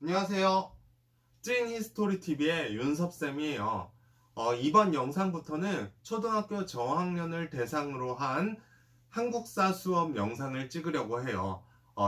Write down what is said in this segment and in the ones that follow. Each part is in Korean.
안녕하세요. 찐 히스토리 TV의 윤섭쌤이에요. 이번 영상부터는 초등학교 저학년을 대상으로 한 한국사 수업 영상을 찍으려고 해요.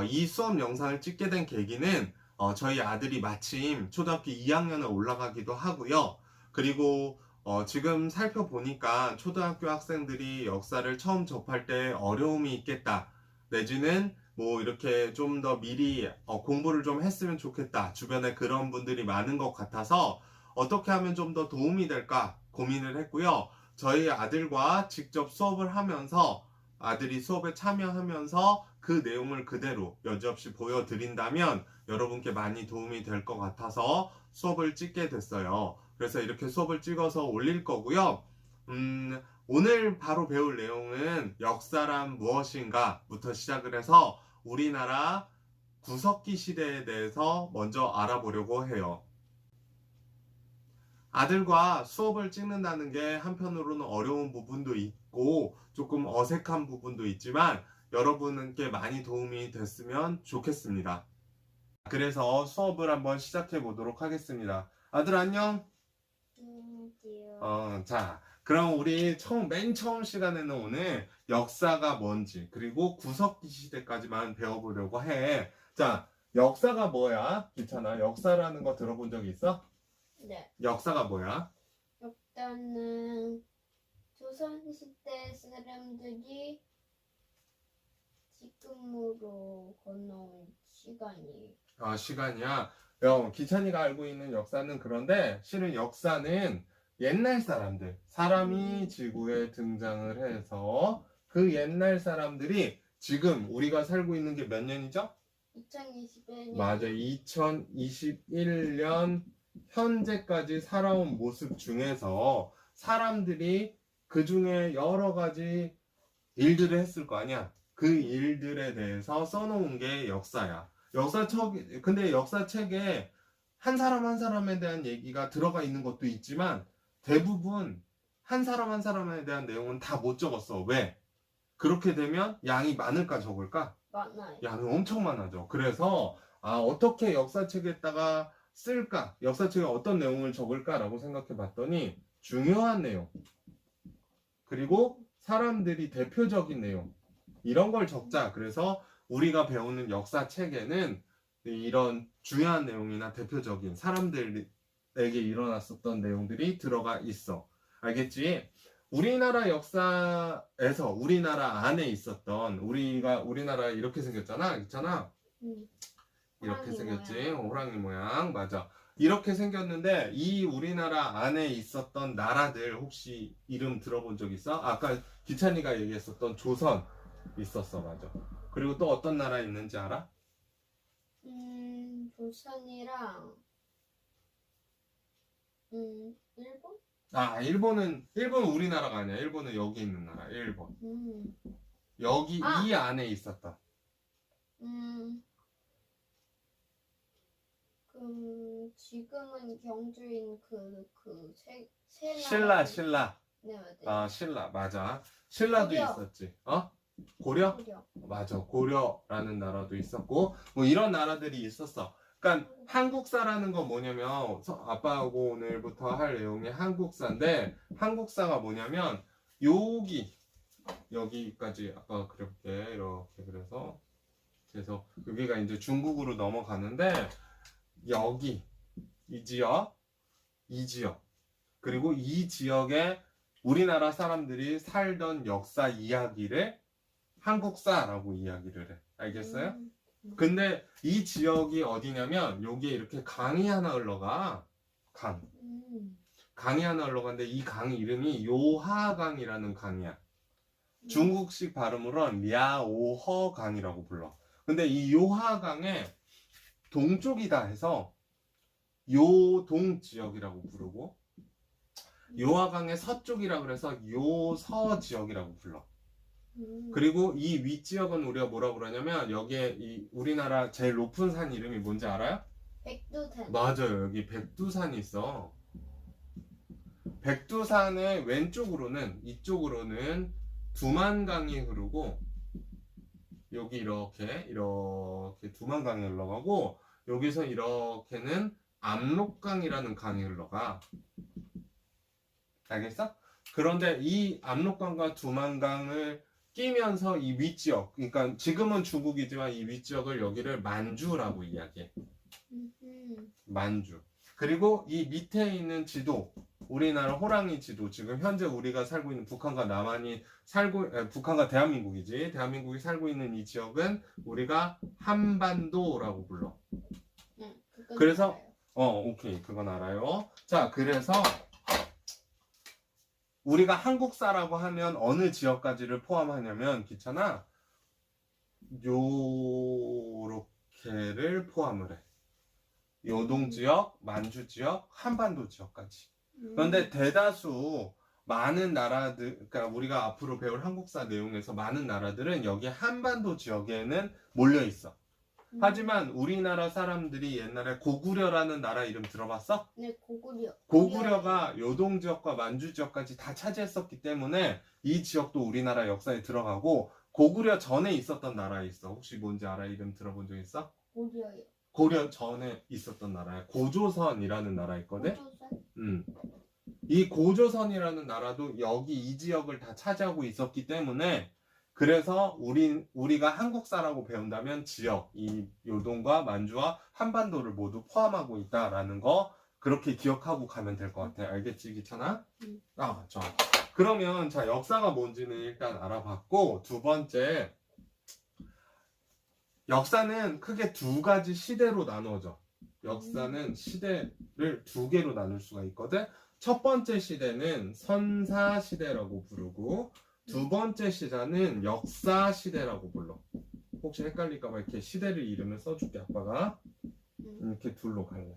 이 수업 영상을 찍게 된 계기는 저희 아들이 마침 초등학교 2학년에 올라가기도 하고요. 그리고 지금 살펴보니까 초등학교 학생들이 역사를 처음 접할 때 어려움이 있겠다. 내지는 뭐 이렇게 좀 더 미리 공부를 좀 했으면 좋겠다. 주변에 그런 분들이 많은 것 같아서 어떻게 하면 좀 더 도움이 될까 고민을 했고요. 저희 아들과 직접 수업을 하면서 아들이 수업에 참여하면서 그 내용을 그대로 여지없이 보여드린다면 여러분께 많이 도움이 될 것 같아서 수업을 찍게 됐어요. 그래서 이렇게 수업을 찍어서 올릴 거고요. 오늘 바로 배울 내용은 역사란 무엇인가 부터 시작을 해서 우리나라 구석기 시대에 대해서 먼저 알아보려고 해요. 아들과 수업을 찍는다는 게 한편으로는 어려운 부분도 있고 조금 어색한 부분도 있지만 여러분께 많이 도움이 됐으면 좋겠습니다. 그래서 수업을 한번 시작해 보도록 하겠습니다. 아들 안녕? 자, 그럼 우리 맨 처음 시간에는 오늘 역사가 뭔지, 그리고 구석기 시대까지만 배워보려고 해. 자, 역사가 뭐야? 귀찮아. 역사라는 거 들어본 적 있어? 네. 역사가 뭐야? 역사는 조선시대 사람들이 지금으로 건너온 시간이. 시간이야. 기찬이가 알고 있는 역사는 그런데 실은 역사는 옛날 사람이 지구에 등장을 해서 그 옛날 사람들이 지금 우리가 살고 있는 게 몇 년이죠? 2021년. 맞아. 2021년 현재까지 살아온 모습 중에서 사람들이 그 중에 여러 가지 일들을 했을 거 아니야. 그 일들에 대해서 써놓은 게 역사야. 근데 역사책에 한 사람 한 사람에 대한 얘기가 들어가 있는 것도 있지만 대부분 한 사람 한 사람에 대한 내용은 다 못 적었어. 왜? 그렇게 되면 양이 많을까 적을까? 많아요. 양이 엄청 많아져. 그래서 어떻게 역사책에다가 쓸까? 역사책에 어떤 내용을 적을까라고 생각해 봤더니 중요한 내용 그리고 사람들이 대표적인 내용 이런 걸 적자. 그래서 우리가 배우는 역사책에는 이런 중요한 내용이나 대표적인 사람들에게 일어났었던 내용들이 들어가 있어. 알겠지? 우리나라 역사에서 우리나라 안에 있었던 우리나라 이렇게 생겼잖아. 있잖아. 이렇게 호랑이 생겼지. 모양. 호랑이 모양. 맞아. 이렇게 생겼는데 이 우리나라 안에 있었던 나라들 혹시 이름 들어본 적 있어? 아까 기찬이가 얘기했었던 조선 있었어. 맞아. 그리고 또 어떤 나라 있는지 알아? 조선이랑 일본? 일본은 우리나라가 아니야. 일본은 여기 있는 나라. 일본. 여기 이 안에 있었다. 지금은 경주인 신라. 네, 맞아요. 신라. 맞아. 신라도 고려. 있었지. 고려? 맞아. 고려라는 나라도 있었고, 뭐 이런 나라들이 있었어. 그러니까 한국사라는 건 뭐냐면, 아빠하고 오늘부터 할 내용이 한국사인데, 한국사가 뭐냐면, 여기까지 아까 그렇게, 이렇게 그래서 여기가 이제 중국으로 넘어가는데, 이 지역, 그리고 이 지역에 우리나라 사람들이 살던 역사 이야기를 한국사라고 이야기를 해. 알겠어요? 근데 이 지역이 어디냐면 여기에 이렇게 강이 하나 흘러가. 강이 하나 흘러가는데 이 강 이름이 요하강이라는 강이야. 중국식 발음으로는 랴오허강이라고 불러. 근데 이 요하강의 동쪽이다 해서 요동 지역이라고 부르고 요하강의 서쪽이라 그래서 요서 지역이라고 불러. 그리고 이 윗지역은 우리가 뭐라고 그러냐면 여기에 이 우리나라 제일 높은 산 이름이 뭔지 알아요? 백두산. 맞아요. 여기 백두산이 있어. 백두산의 이쪽으로는 두만강이 흐르고 여기 이렇게 두만강이 흘러가고 여기서 이렇게는 압록강이라는 강이 흘러가. 알겠어? 그런데 이 압록강과 두만강을 끼면서 이 윗지역, 그러니까 지금은 중국이지만 이 윗지역을 여기를 만주라고 이야기해. 만주. 그리고 이 밑에 있는 지도, 우리나라 호랑이 지도, 지금 현재 우리가 살고 있는 북한과 남한이 북한과 대한민국이지. 대한민국이 살고 있는 이 지역은 우리가 한반도라고 불러. 그건 그래서 알아요. 오케이. 그건 알아요. 자, 그래서 우리가 한국사라고 하면 어느 지역까지를 포함하냐면, 귀찮아. 요렇게를 포함을 해. 요동 지역, 만주 지역, 한반도 지역까지. 그런데 대다수 많은 나라들, 그러니까 우리가 앞으로 배울 한국사 내용에서 많은 나라들은 여기 한반도 지역에는 몰려 있어. 하지만 우리나라 사람들이 옛날에 고구려라는 나라 이름 들어봤어? 네, 고구려. 고구려가 요동 지역과 만주 지역까지 다 차지했었기 때문에 이 지역도 우리나라 역사에 들어가고, 고구려 전에 있었던 나라에 있어. 혹시 뭔지 알아? 이름 들어본 적 있어? 고려요. 고려 전에 있었던 나라야. 고조선이라는 나라 있거든. 고조선? 이 고조선이라는 나라도 여기 이 지역을 다 차지하고 있었기 때문에, 그래서 우리가 한국사라고 배운다면 지역, 이 요동과 만주와 한반도를 모두 포함하고 있다라는 거 그렇게 기억하고 가면 될 것 같아. 알겠지, 귀찮아? 자, 그러면 자, 역사가 뭔지는 일단 알아봤고, 두 번째, 역사는 크게 두 가지 시대로 나누어져. 역사는 시대를 두 개로 나눌 수가 있거든. 첫 번째 시대는 선사시대라고 부르고, 두 번째 시대는 역사시대라고 불러. 혹시 헷갈릴까봐 이렇게 시대를 이름을 써줄게. 아빠가 이렇게 둘로 갈라줘.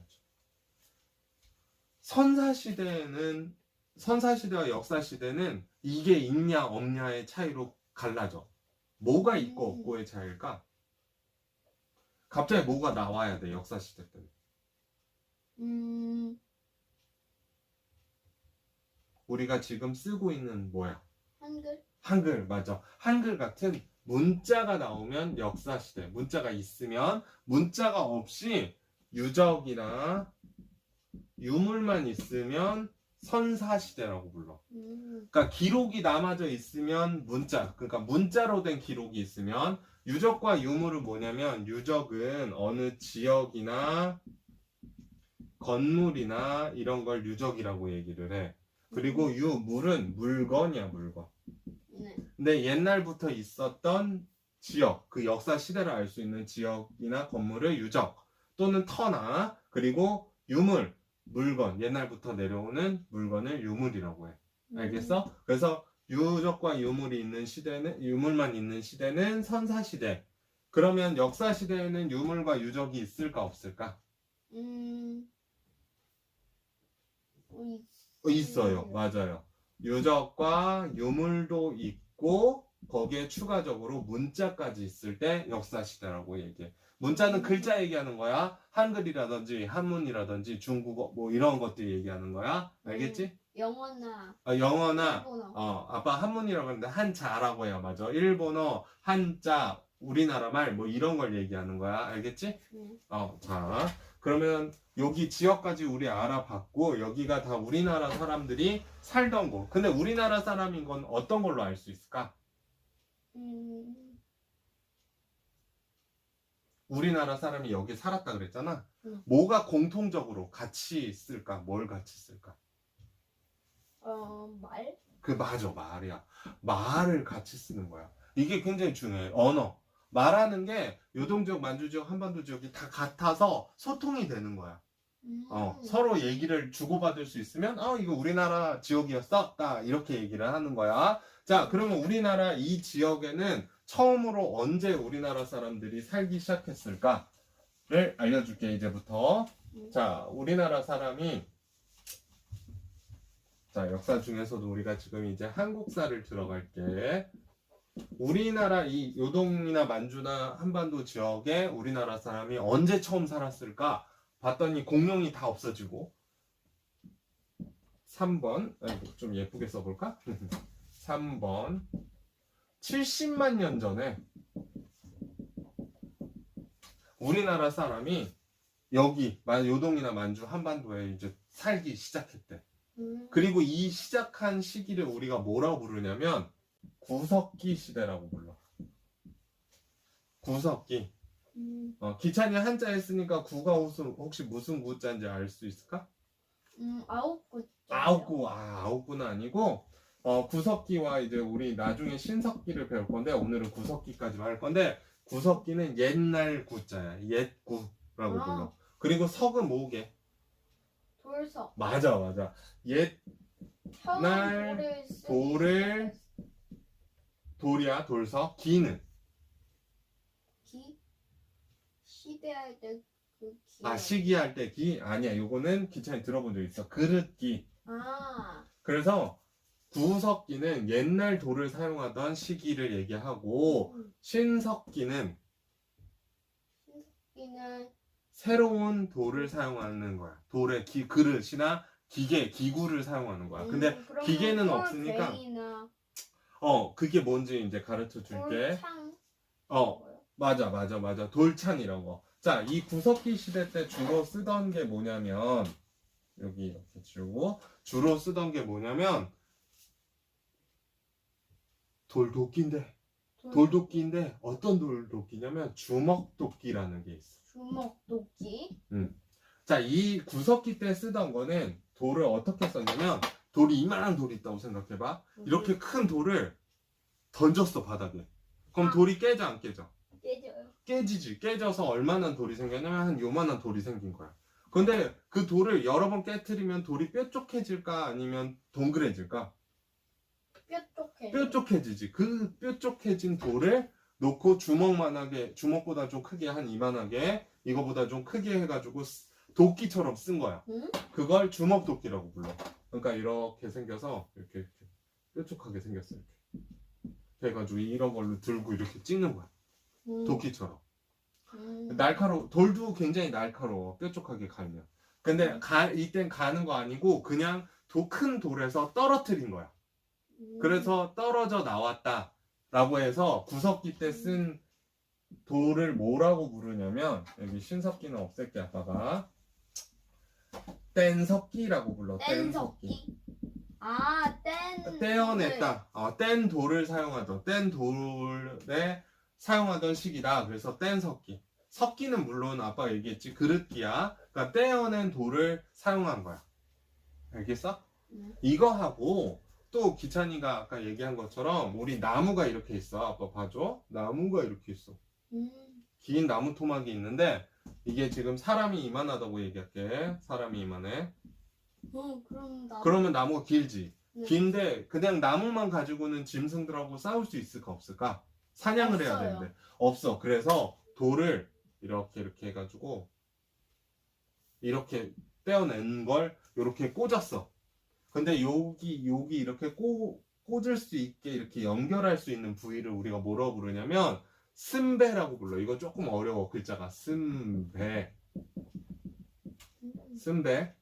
선사시대와 역사시대는 이게 있냐 없냐의 차이로 갈라져. 뭐가 있고 없고의 차이일까? 갑자기 뭐가 나와야 돼, 역사시대 때는. 우리가 지금 쓰고 있는 뭐야? 한글? 한글, 맞아. 한글 같은 문자가 나오면 역사시대. 문자가 있으면, 문자가 없이 유적이나 유물만 있으면 선사시대라고 불러. 그러니까 기록이 남아져 있으면 문자, 그러니까 문자로 된 기록이 있으면, 유적과 유물은 뭐냐면, 유적은 어느 지역이나 건물이나 이런 걸 유적이라고 얘기를 해. 그리고 유물은 물건이야, 물건. 네. 근데 옛날부터 있었던 지역, 그 역사 시대를 알 수 있는 지역이나 건물을 유적 또는 터나, 그리고 유물, 물건, 옛날부터 내려오는 물건을 유물이라고 해. 알겠어? 그래서 유적과 유물이 있는 시대는, 유물만 있는 시대는 선사시대. 그러면 역사시대에는 유물과 유적이 있을까 없을까? 있어요. 맞아요. 유적과 유물도 있고, 거기에 추가적으로 문자까지 있을 때 역사시대라고 얘기해. 문자는 글자 얘기하는 거야. 한글이라든지 한문이라든지 중국어 뭐 이런 것들 얘기하는 거야. 알겠지? 영어나 영어나 일본어. 아빠 한문이라고 하는데 한자라고 해요. 맞아. 일본어, 한자, 우리나라 말 뭐 이런 걸 얘기하는 거야. 알겠지? 자, 그러면 여기 지역까지 우리 알아봤고, 여기가 다 우리나라 사람들이 살던 곳. 근데 우리나라 사람인 건 어떤 걸로 알 수 있을까? 우리나라 사람이 여기 살았다 그랬잖아. 뭐가 공통적으로 같이 쓸까? 뭘 같이 쓸까? 말? 맞아, 말이야. 말을 같이 쓰는 거야. 이게 굉장히 중요해. 언어. 말하는 게 요동지역, 만주지역, 한반도 지역이 다 같아서 소통이 되는 거야. 서로 얘기를 주고받을 수 있으면, 이거 우리나라 지역이었어? 딱 이렇게 얘기를 하는 거야. 자, 그러면 우리나라 이 지역에는 처음으로 언제 우리나라 사람들이 살기 시작했을까를 알려줄게, 이제부터. 자, 우리나라 사람이, 자, 역사 중에서도 우리가 지금 이제 한국사를 들어갈게. 우리나라 이 요동이나 만주나 한반도 지역에 우리나라 사람이 언제 처음 살았을까? 봤더니 공룡이 다 없어지고. 3번, 좀 예쁘게 써볼까? 3번, 70만 년 전에 우리나라 사람이 여기 요동이나 만주 한반도에 이제 살기 시작했대. 그리고 이 시작한 시기를 우리가 뭐라고 부르냐면 구석기 시대라고 불러. 구석기. 기찬이 한자에 쓰니까 구가 혹시 무슨 구자인지 알 수 있을까? 아홉 구. 아홉구는 아니고 구석기와 이제 우리 나중에 신석기를 배울 건데 오늘은 구석기까지만 할 건데 구석기는 옛날 구자야. 옛구라고 불러. 그리고 석은 뭐게? 돌석. 맞아. 옛 처음 돌을 돌이야 돌석. 기는 기 시대할 때 그 기. 시기할 때 기? 아니야. 요거는 기찬이 들어본 적 있어. 그릇기. 아. 그래서 구석기는 옛날 돌을 사용하던 시기를 얘기하고 신석기는 기는 새로운 돌을 사용하는 거야. 돌의 그릇이나 기구를 사용하는 거야. 근데 그러면 기계는 없으니까 돌뱅이나 그게 뭔지 이제 가르쳐 줄게. 돌창. 맞아. 돌찬이라고. 자, 이 구석기 시대 때 주로 쓰던 게 뭐냐면 여기 이렇게 주고 주로 쓰던 게 뭐냐면 돌도끼인데 어떤 돌도끼냐면 주먹도끼라는 게 있어. 주먹도끼. 자, 이 구석기 때 쓰던 거는 돌을 어떻게 썼냐면 돌이 이만한 돌이 있다고 생각해봐. 이렇게 큰 돌을 던졌어 바닥에. 그럼 돌이 깨져 안 깨져? 깨져요. 깨지지. 깨져서 얼마나 돌이 생겼냐면 한 요만한 돌이 생긴 거야. 근데 그 돌을 여러 번 깨트리면 돌이 뾰족해질까 아니면 동그래질까? 뾰족해지지. 그 뾰족해진 돌을 놓고 주먹보다 좀 크게 한 이만하게 이거보다 좀 크게 해가지고 도끼처럼 쓴 거야. 그걸 주먹도끼라고 불러. 그러니까 이렇게 생겨서 이렇게 뾰족하게 생겼어. 이렇게 해가지고 이런 걸로 들고 이렇게 찍는 거야. 도끼처럼. 돌도 굉장히 날카로워. 뾰족하게 갈면. 근데 이땐 가는 거 아니고 그냥 큰 돌에서 떨어뜨린 거야. 그래서 떨어져 나왔다 라고 해서 구석기 때 쓴 돌을 뭐라고 부르냐면 여기 신석기는 없앨게 아빠가 뗀석기라고 불러. 뗀석기. 떼어냈다. 뗀 돌을 뗀 돌에 사용하던 시기다. 그래서 뗀석기. 석기는 물론 아빠가 얘기했지 그릇기야. 그러니까 떼어낸 돌을 사용한 거야. 알겠어? 이거하고 또 기찬이가 아까 얘기한 것처럼 우리 나무가 이렇게 있어. 아빠 봐줘. 나무가 이렇게 있어. 긴 나무 토막이 있는데 이게 지금 사람이 이만하다고 얘기할게. 사람이 이만해. 그러면 나무가 길지. 네. 긴데 그냥 나무만 가지고는 짐승들하고 싸울 수 있을까 없을까? 사냥을 해야 없어요. 되는데 없어. 그래서 돌을 이렇게 해가지고 이렇게 떼어낸 걸 이렇게 꽂았어. 근데 여기 이렇게 꽂을 수 있게 이렇게 연결할 수 있는 부위를 우리가 뭐라고 부르냐면 쓴배라고 불러. 이거 조금 어려워. 글자가 쓴배라고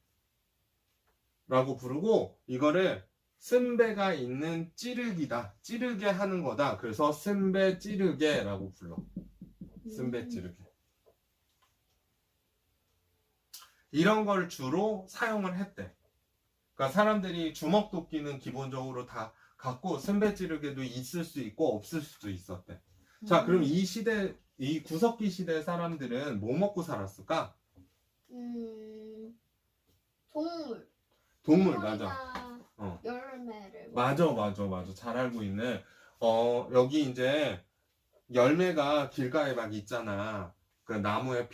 부르고 이거를 쓴배가 있는 찌르기다. 찌르게 하는 거다. 그래서 쓴배 찌르게라고 불러. 쓴배 찌르게. 이런 걸 주로 사용을 했대. 그러니까 사람들이 주먹도끼는 기본적으로 다 갖고 쓴배 찌르개도 있을 수 있고 없을 수도 있었대. 자, 그럼 이 구석기 시대 사람들은 뭐 먹고 살았을까? 동물 맞아. 열매를. 맞아. 잘 알고 있네. 여기 이제 열매가 길가에 막 있잖아. 그 나무에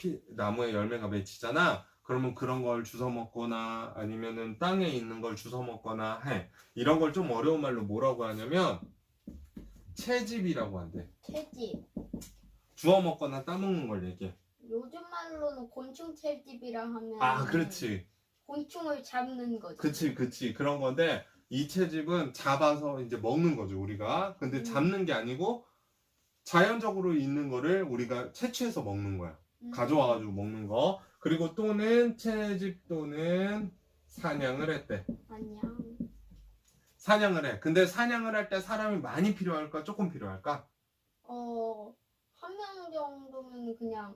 열매가 맺히잖아. 그러면 그런 걸 주워 먹거나 아니면은 땅에 있는 걸 주워 먹거나 해. 이런 걸 좀 어려운 말로 뭐라고 하냐면 채집이라고 한대. 채집. 주워 먹거나 따먹는 걸 얘기해. 요즘 말로는 곤충 채집이라 하면. 그렇지. 곤충을 잡는 거지. 그치. 그런 건데 이 채집은 잡아서 이제 먹는 거죠, 우리가. 근데 잡는 게 아니고 자연적으로 있는 거를 우리가 채취해서 먹는 거야. 가져와가지고 먹는 거. 그리고 또는 채집 또는 사냥을 했대. 사냥을 해. 근데 사냥을 할 때 사람이 많이 필요할까? 조금 필요할까? 한 명 정도면 그냥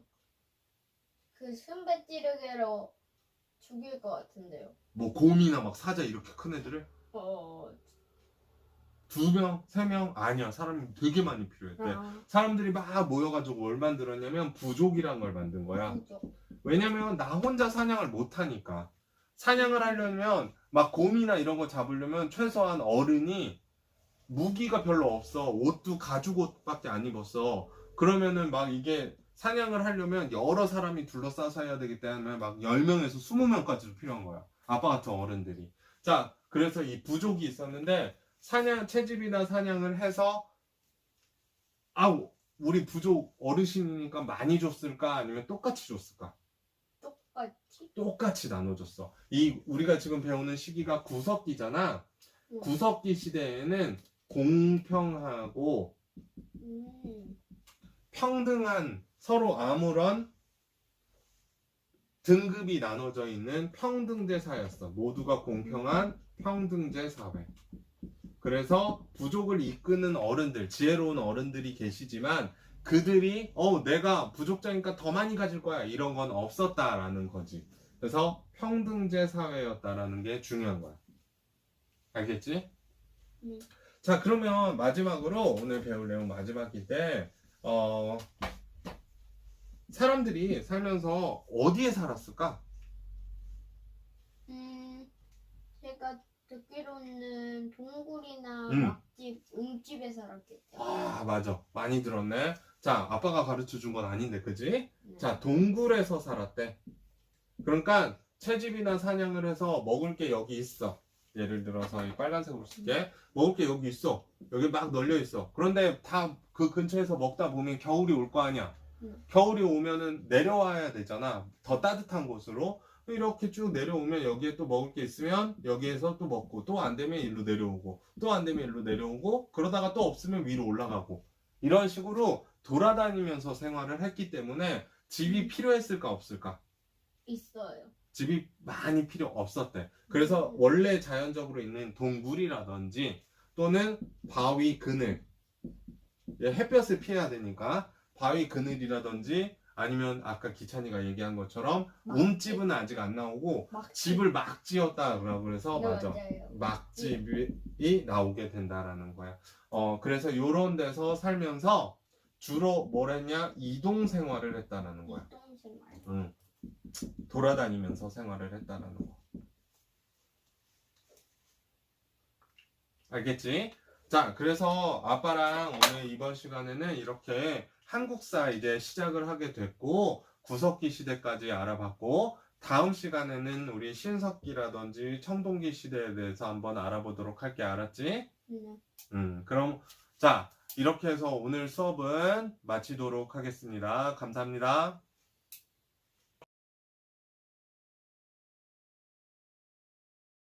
그 순배 찌르개로 죽일 것 같은데요. 뭐 곰이나 막 사자 이렇게 큰 애들을 어. 2명, 3명 아니야. 사람이 되게 많이 필요했대. 아, 사람들이 막 모여가지고 뭘 만들었냐면 부족이란 걸 만든 거야. 그죠. 왜냐면 나 혼자 사냥을 못 하니까. 사냥을 하려면 막 곰이나 이런 거 잡으려면 최소한 어른이 무기가 별로 없어. 옷도 가죽 옷밖에 안 입었어. 그러면은 막 이게 사냥을 하려면 여러 사람이 둘러싸서 해야 되기 때문에 막 10명에서 20명까지도 필요한 거야. 아빠 같은 어른들이. 자, 그래서 이 부족이 있었는데 채집이나 사냥을 해서 우리 부족 어르신이니까 많이 줬을까? 아니면 똑같이 줬을까? 똑같이. 똑같이 나눠줬어. 우리가 지금 배우는 시기가 구석기잖아. 응. 구석기 시대에는 공평하고 평등한, 서로 아무런 등급이 나눠져 있는 평등제 사회였어. 모두가 공평한 평등제 사회. 그래서 부족을 이끄는 어른들, 지혜로운 어른들이 계시지만 그들이 내가 부족자니까 더 많이 가질 거야 이런 건 없었다라는 거지. 그래서 평등제 사회였다라는 게 중요한 거야. 알겠지? 자, 그러면 마지막으로 오늘 배울 내용 마지막인데 사람들이 살면서 어디에 살았을까? 제가 듣기로는 동굴이나 음. 막집, 움집에 살았겠죠. 맞아. 많이 들었네. 자, 아빠가 가르쳐 준 건 아닌데, 그지? 네. 자, 동굴에서 살았대. 그러니까 채집이나 사냥을 해서 먹을 게 여기 있어. 예를 들어서 이 빨간색으로 쓸게. 먹을 게 여기 있어. 여기 막 널려 있어. 그런데 다 그 근처에서 먹다 보면 겨울이 올 거 아니야. 겨울이 오면은 내려와야 되잖아. 더 따뜻한 곳으로. 이렇게 쭉 내려오면 여기에 또 먹을 게 있으면 여기에서 또 먹고, 또 안 되면 일로 내려오고, 또 안 되면 일로 내려오고, 그러다가 또 없으면 위로 올라가고, 이런 식으로 돌아다니면서 생활을 했기 때문에 집이 필요했을까 없을까? 있어요. 집이 많이 필요 없었대. 그래서 원래 자연적으로 있는 동굴이라든지 또는 바위 그늘, 햇볕을 피해야 되니까 바위 그늘이라든지 아니면 아까 기찬이가 얘기한 것처럼 움집은 아직 안 나오고 집을 막 지었다라고 그래서 네, 맞아. 맞아요. 막집이 나오게 된다라는 거야. 그래서 이런 데서 살면서 주로 뭘 했냐? 이동 생활을 했다라는 거야. 이동생활. 돌아다니면서 생활을 했다라는 거. 알겠지? 자, 그래서 아빠랑 오늘 이번 시간에는 이렇게 한국사 이제 시작을 하게 됐고 구석기 시대까지 알아봤고 다음 시간에는 우리 신석기라든지 청동기 시대에 대해서 한번 알아보도록 할게. 알았지? 그럼 자, 이렇게 해서 오늘 수업은 마치도록 하겠습니다. 감사합니다.